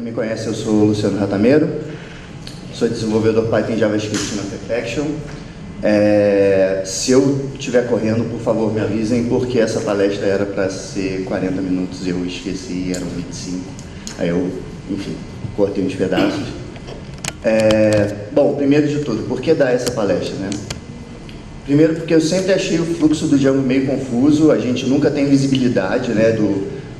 me conhece, eu sou o Luciano Ratameiro, sou desenvolvedor Python e JavaScript na Perfection. Se eu estiver correndo, por favor, me avisem, porque essa palestra era para ser 40 minutos, eu esqueci, eram 25. Aí eu, enfim, cortei uns pedaços. Bom, primeiro de tudo, por que dar essa palestra, né? Primeiro porque eu sempre achei o fluxo do Django meio confuso, a gente nunca tem visibilidade, né,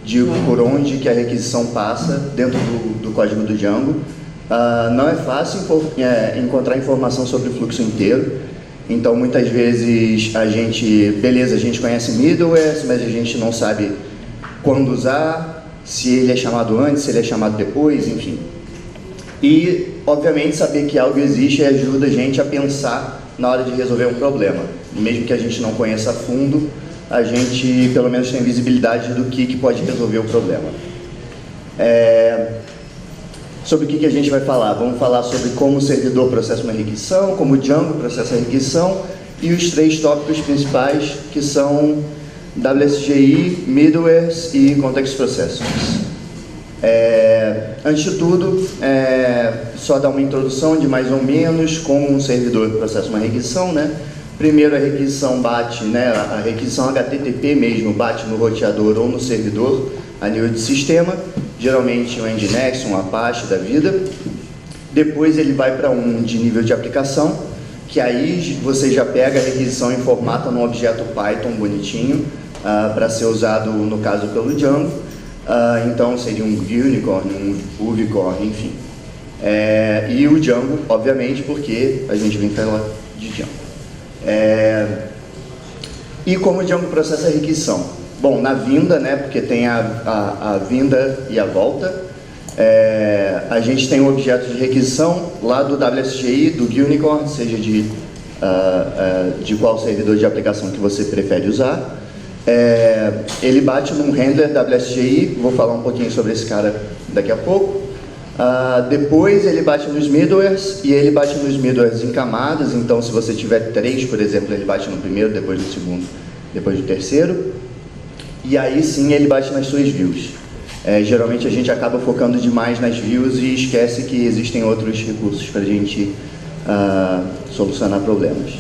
de por onde que a requisição passa dentro do código do Django. Não é fácil encontrar informação sobre o fluxo inteiro, então muitas vezes a gente conhece middlewares, mas a gente não sabe quando usar, se ele é chamado antes, se ele é chamado depois, enfim. E, obviamente, saber que algo existe ajuda a gente a pensar na hora de resolver um problema. Mesmo que a gente não conheça a fundo, a gente pelo menos tem visibilidade do que pode resolver o problema. Sobre o que a gente vai falar? Vamos falar sobre como o servidor processa uma requisição, como o Django processa a requisição e os 3 tópicos principais, que são WSGI, middlewares e context processors. Antes de tudo, só dar uma introdução de mais ou menos como um servidor processa uma requisição, né? Primeiro a requisição bate, né, a requisição HTTP mesmo bate no roteador ou no servidor a nível de sistema, geralmente um Nginx, um Apache da vida. Depois ele vai para um de nível de aplicação, que aí você já pega a requisição e formata num objeto Python bonitinho, para ser usado, no caso, pelo Django. Então seria um unicorn, um uvicorn, enfim. E o Django, obviamente, porque a gente vem falar de Django. E como o Django processa a requisição? Bom, na vinda, né, porque tem a vinda e a volta, a gente tem um objeto de requisição lá do WSGI, do unicorn, seja de qual servidor de aplicação que você prefere usar. Ele bate num handler WSGI, vou falar um pouquinho sobre esse cara daqui a pouco. Depois ele bate nos middlewares, e ele bate nos middlewares em camadas, então se você tiver 3, por exemplo, ele bate no primeiro, depois no segundo, depois no terceiro, e aí sim ele bate nas suas views. Geralmente a gente acaba focando demais nas views e esquece que existem outros recursos para a gente solucionar problemas.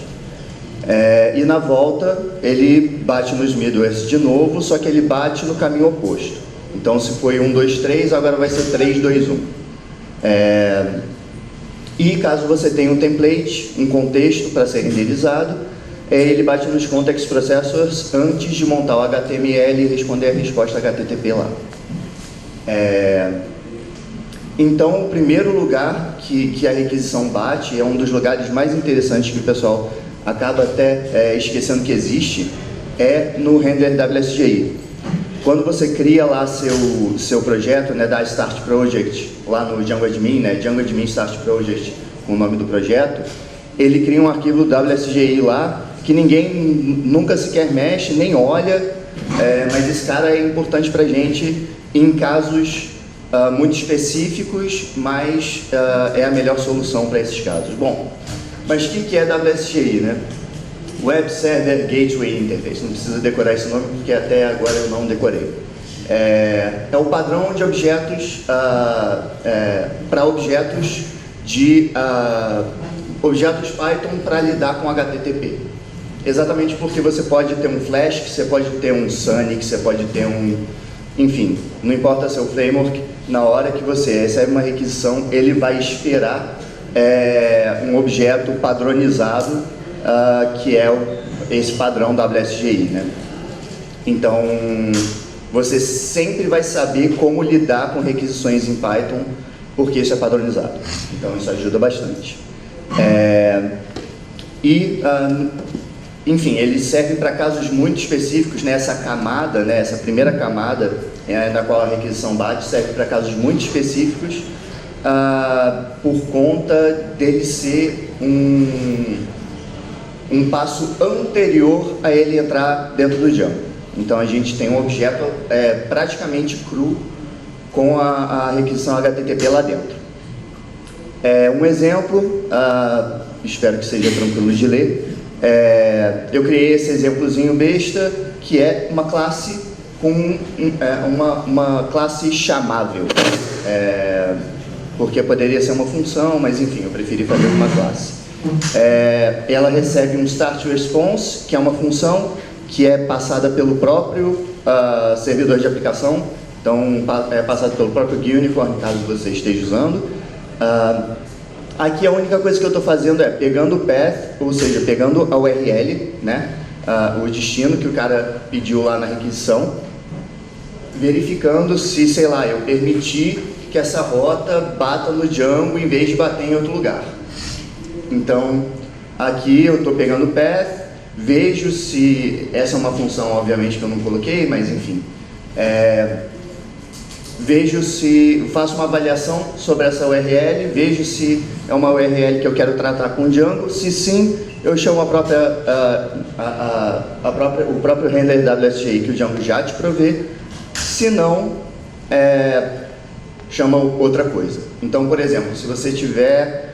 E na volta ele bate nos middlewares de novo, só que ele bate no caminho oposto. Então se foi 1, 2, 3, agora vai ser 3, 2, 1. E caso você tenha um template, um contexto para ser renderizado, ele bate nos context processors antes de montar o HTML e responder a resposta HTTP lá. Então o primeiro lugar que a requisição bate, é um dos lugares mais interessantes que o pessoal acaba até esquecendo que existe, é no render WSGI. Quando você cria lá seu projeto, né, da Start Project, lá no Django Admin, né, Django Admin Start Project, com o nome do projeto, ele cria um arquivo WSGI lá, que ninguém nunca sequer mexe, nem olha, mas esse cara é importante pra gente em casos muito específicos, mas é a melhor solução para esses casos. Bom, mas o que é WSGI, né? Web Server Gateway Interface, não precisa decorar esse nome porque até agora eu não decorei. É o padrão de objetos para objetos objetos Python para lidar com HTTP. Exatamente porque você pode ter um Flash, você pode ter um Sunny, você pode ter enfim, não importa seu framework, na hora que você recebe uma requisição, ele vai esperar um objeto padronizado, que é esse padrão WSGI, né? Então, você sempre vai saber como lidar com requisições em Python, porque isso é padronizado. Então, isso ajuda bastante. Enfim, ele serve para casos muito específicos, né? Essa camada, né? Essa primeira camada, na qual a requisição bate, serve para casos muito específicos, por conta dele ser um passo anterior a ele entrar dentro do Django. Então a gente tem um objeto praticamente cru com a requisição HTTP lá dentro. Um exemplo, espero que seja tranquilo de ler, eu criei esse exemplozinho besta, que é uma classe com uma classe chamável. porque poderia ser uma função, mas enfim, eu preferi fazer uma classe. Ela recebe um start response, que é uma função que é passada pelo próprio servidor de aplicação, então é passado pelo próprio GUniform, caso você esteja usando. Aqui a única coisa que eu estou fazendo é pegando o path, ou seja, pegando a URL, né, o destino que o cara pediu lá na requisição, verificando se, sei lá, eu permiti que essa rota bata no Django em vez de bater em outro lugar. Então, aqui eu estou pegando o path, vejo se essa é uma função, obviamente, que eu não coloquei, mas enfim. Vejo se, faço uma avaliação sobre essa URL, vejo se é uma URL que eu quero tratar com Django. Se sim, eu chamo o próprio render WSGI que o Django já te provê. Se não, chama outra coisa. Então, por exemplo, se você tiver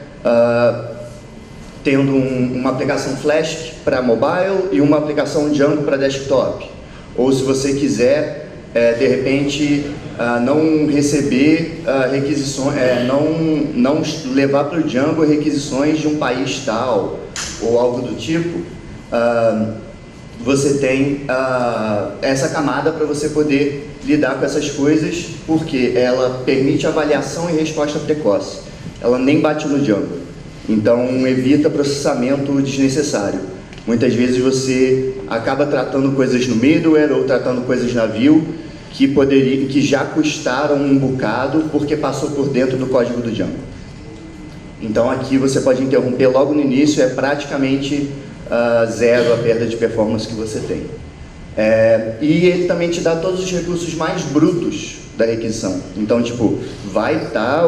tendo uma aplicação Flask para mobile e uma aplicação Django para desktop, ou se você quiser, de repente, não receber requisições, não levar para o Django requisições de um país tal, ou algo do tipo, você tem essa camada para você poder lidar com essas coisas, porque ela permite avaliação e resposta precoce. Ela nem bate no Django, então evita processamento desnecessário. Muitas vezes você acaba tratando coisas no middleware ou tratando coisas na view que já custaram um bocado porque passou por dentro do código do Django. Então aqui você pode interromper logo no início, é praticamente zero a perda de performance que você tem. E ele também te dá todos os recursos mais brutos da requisição. Então, tipo, vai estar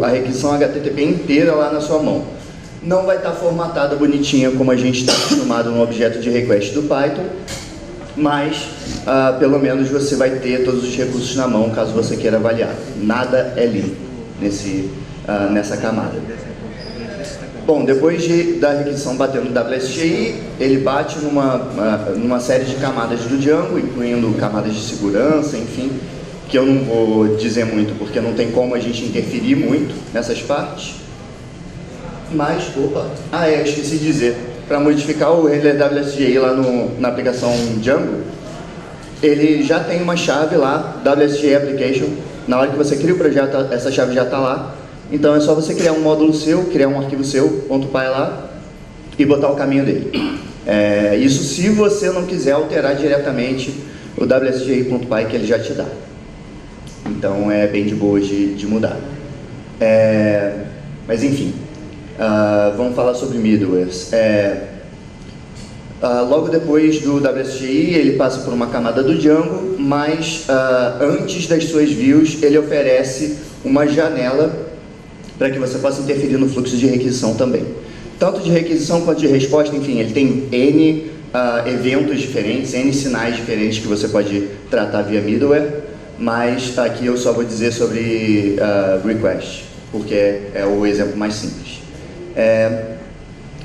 a requisição HTTP inteira lá na sua mão. Não vai estar formatada bonitinha como a gente está acostumado no objeto de request do Python, mas pelo menos você vai ter todos os recursos na mão caso você queira avaliar. Nada é limpo nessa camada. Bom, depois da requisição bater no WSGI, ele bate numa série de camadas do Django, incluindo camadas de segurança, enfim, que eu não vou dizer muito, porque não tem como a gente interferir muito nessas partes. Mas, eu esqueci de dizer, para modificar o render WSGI lá na aplicação Django, ele já tem uma chave lá, WSGI Application. Na hora que você cria o projeto, essa chave já está lá. Então é só você criar um módulo seu, criar um arquivo seu, .py lá, e botar o caminho dele. Isso se você não quiser alterar diretamente o WSGI.py que ele já te dá. Então é bem de boa de mudar. Mas enfim, vamos falar sobre middlewares. Logo depois do WSGI, ele passa por uma camada do Django, mas antes das suas views, ele oferece uma janela para que você possa interferir no fluxo de requisição também. Tanto de requisição quanto de resposta, enfim, ele tem N eventos diferentes, N sinais diferentes que você pode tratar via middleware, mas aqui eu só vou dizer sobre request, porque é o exemplo mais simples.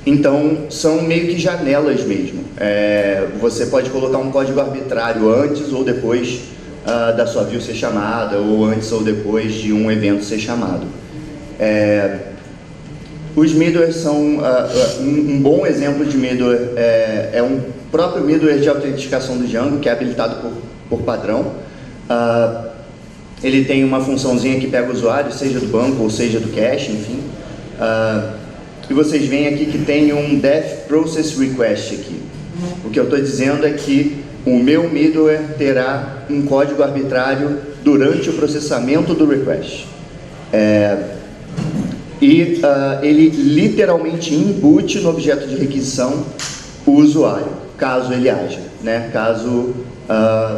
Então, são meio que janelas mesmo. Você pode colocar um código arbitrário antes ou depois da sua view ser chamada, ou antes ou depois de um evento ser chamado. Os middlewares são um bom exemplo de middleware, é um próprio middleware de autenticação do Django, que é habilitado por padrão. Ele tem uma funçãozinha que pega o usuário, seja do banco ou seja do cache, enfim. E vocês veem aqui que tem um Def Process Request aqui. O que eu estou dizendo é que o meu middleware terá um código arbitrário durante o processamento do request. Ele literalmente embute no objeto de requisição o usuário, caso ele haja, né? Caso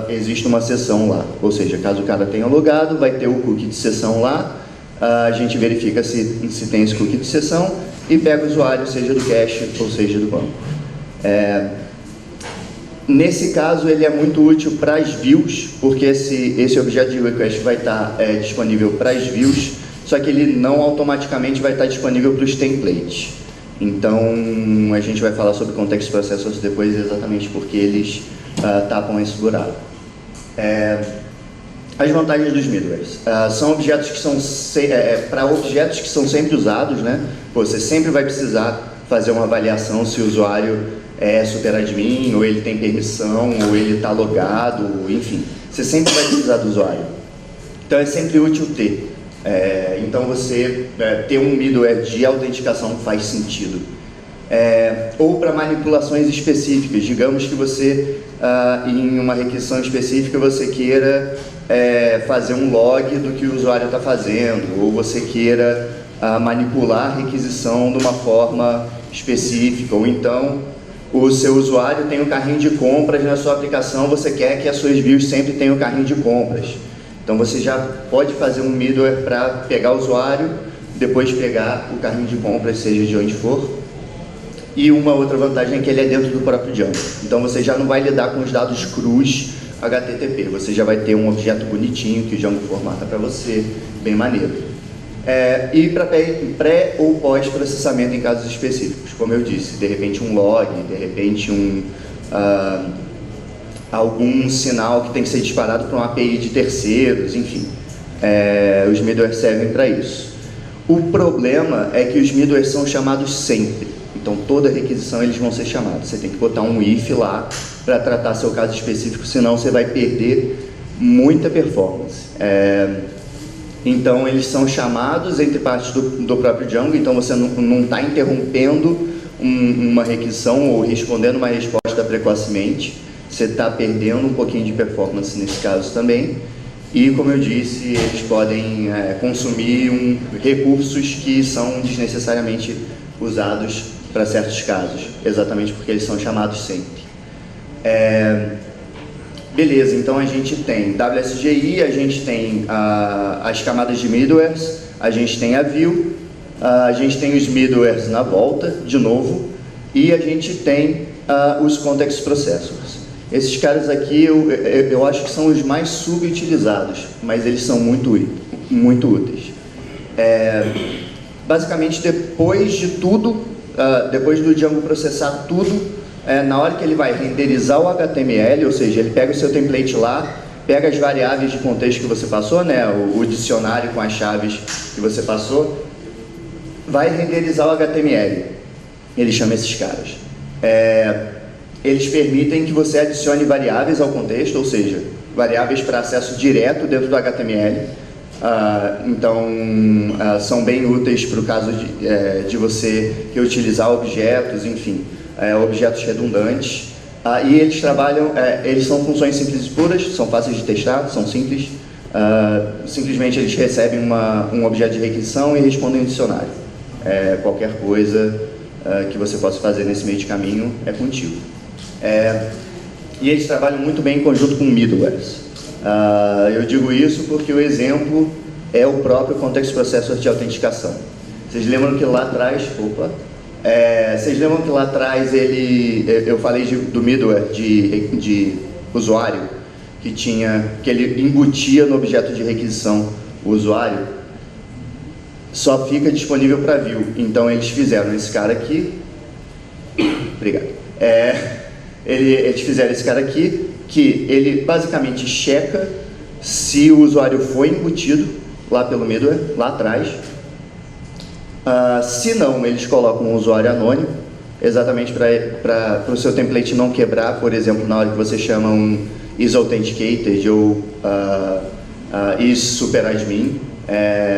exista uma sessão lá. Ou seja, caso o cara tenha logado, vai ter o cookie de sessão lá, a gente verifica se tem esse cookie de sessão e pega o usuário, seja do cache ou seja do banco. Nesse caso, ele é muito útil para as views, porque esse objeto de request vai estar disponível para as views, só que ele não automaticamente vai estar disponível para os templates. Então, a gente vai falar sobre Context Processors depois, exatamente porque eles tapam esse buraco. As vantagens dos middlewares. São objetos que são para objetos que são sempre usados, né? Você sempre vai precisar fazer uma avaliação se o usuário é superadmin, ou ele tem permissão, ou ele está logado, enfim. Você sempre vai precisar do usuário. Então é sempre útil ter. Então você ter um middleware de autenticação faz sentido. Ou para manipulações específicas. Digamos que você, em uma requisição específica, você queira fazer um log do que o usuário está fazendo, ou você queira manipular a requisição de uma forma específica, ou então o seu usuário tem um carrinho de compras na sua aplicação, você quer que as suas views sempre tenham carrinho de compras. Então você já pode fazer um middleware para pegar o usuário, depois pegar o carrinho de compras, seja de onde for. E uma outra vantagem é que ele é dentro do próprio Django. Então você já não vai lidar com os dados crus HTTP, você já vai ter um objeto bonitinho que o Django formata para você, bem maneiro. E para pré ou pós-processamento em casos específicos, como eu disse, de repente um log, de repente algum sinal que tem que ser disparado para uma API de terceiros, enfim. Os middlewares servem para isso. O problema é que os middlewares são chamados sempre. Então, toda requisição eles vão ser chamados. Você tem que botar um if lá para tratar seu caso específico, senão você vai perder muita performance. Então, eles são chamados entre partes do próprio Django, então você não está interrompendo uma requisição ou respondendo uma resposta precocemente. Você está perdendo um pouquinho de performance nesse caso também. E, como eu disse, eles podem consumir recursos que são desnecessariamente usados para certos casos, exatamente porque eles são chamados sempre. Beleza, então a gente tem WSGI, a gente tem as camadas de middlewares, a gente tem a view, a gente tem os middlewares na volta, de novo, e a gente tem os context processors. Esses caras aqui eu acho que são os mais subutilizados, mas eles são muito úteis. Basicamente, depois de tudo, depois do Django processar tudo, na hora que ele vai renderizar o HTML, ou seja, ele pega o seu template lá, pega as variáveis de contexto que você passou, né, o dicionário com as chaves que você passou, vai renderizar o HTML. Ele chama esses caras. Eles permitem que você adicione variáveis ao contexto, ou seja, variáveis para acesso direto dentro do HTML. Então, são bem úteis para o caso de você reutilizar objetos, enfim, objetos redundantes. E eles trabalham, eles são funções simples e puras, são fáceis de testar, são simples. Simplesmente eles recebem um objeto de requisição e respondem um dicionário. Qualquer coisa que você possa fazer nesse meio de caminho é contigo. E eles trabalham muito bem em conjunto com middlewares. Eu digo isso porque o exemplo é o próprio Context Processor de autenticação. Vocês lembram que lá atrás, eu falei do middleware de usuário, que ele embutia no objeto de requisição o usuário, só fica disponível para view. Então eles fizeram esse cara aqui, obrigado, eles fizeram esse cara aqui, que ele basicamente checa se o usuário foi embutido lá pelo middleware, lá atrás. Se não, eles colocam um usuário anônimo, exatamente para o seu template não quebrar, por exemplo, na hora que você chama um isAuthenticated ou isSuperAdmin,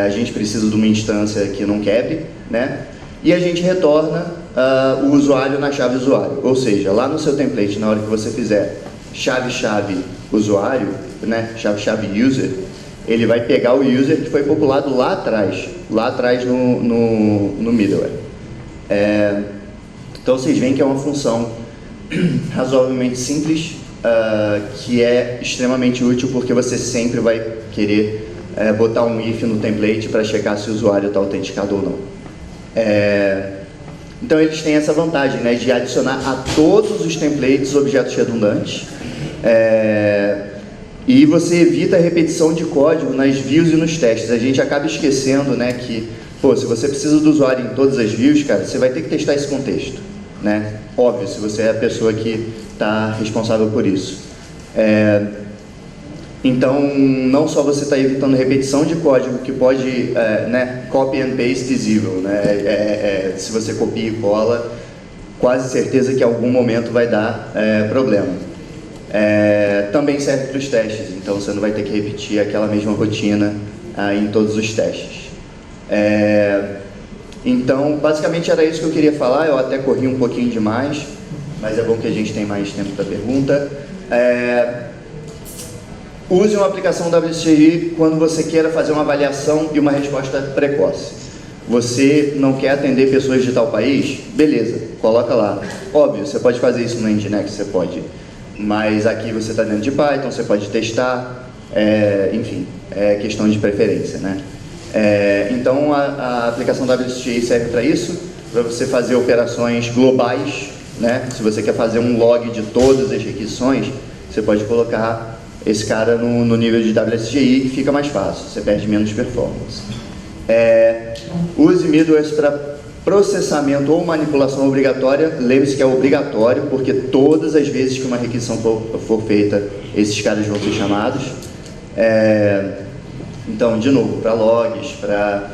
a gente precisa de uma instância que não quebre, né? E a gente retorna o usuário na chave usuário, ou seja, lá no seu template, na hora que você fizer chave-chave usuário, né, chave-chave user, ele vai pegar o user que foi populado lá atrás no middleware. Então vocês veem que é uma função razoavelmente simples, que é extremamente útil porque você sempre vai querer botar um if no template para checar se o usuário está autenticado ou não. Então eles têm essa vantagem, né, de adicionar a todos os templates objetos redundantes, e você evita a repetição de código nas views e nos testes. A gente acaba esquecendo, né, que se você precisa do usuário em todas as views, cara, você vai ter que testar esse contexto, né? Óbvio, se você é a pessoa que está responsável por isso. Então, não só você está evitando repetição de código, que pode, né, copy and paste is evil, né? Se você copia e cola, quase certeza que em algum momento vai dar problema. Também serve para os testes, então você não vai ter que repetir aquela mesma rotina em todos os testes. Então, basicamente era isso que eu queria falar. Eu até corri um pouquinho demais, mas é bom que a gente tem mais tempo para pergunta. Use uma aplicação WCI quando você queira fazer uma avaliação e uma resposta precoce. Você não quer atender pessoas de tal país? Beleza, coloca lá. Óbvio, você pode fazer isso no Nginx, você pode. Mas aqui você está dentro de Python, você pode testar, enfim, é questão de preferência, né? Então a aplicação WCI serve para isso, para você fazer operações globais, né? Se você quer fazer um log de todas as requisições, você pode colocar esse cara no nível de WSGI, que fica mais fácil, você perde menos performance. Use middlewares para processamento ou manipulação obrigatória. Lembre-se que é obrigatório, porque todas as vezes que uma requisição for feita, esses caras vão ser chamados. Então, de novo, para logs, para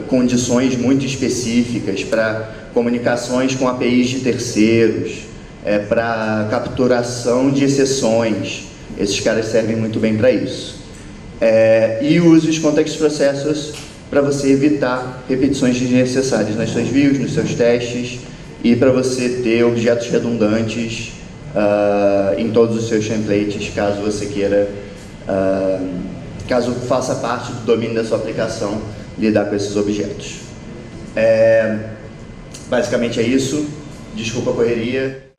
condições muito específicas, para comunicações com APIs de terceiros, para capturação de exceções. Esses caras servem muito bem para isso. E use os context processors para você evitar repetições desnecessárias nas suas views, nos seus testes, e para você ter objetos redundantes em todos os seus templates, caso você queira, caso faça parte do domínio da sua aplicação, lidar com esses objetos. Basicamente é isso. Desculpa a correria.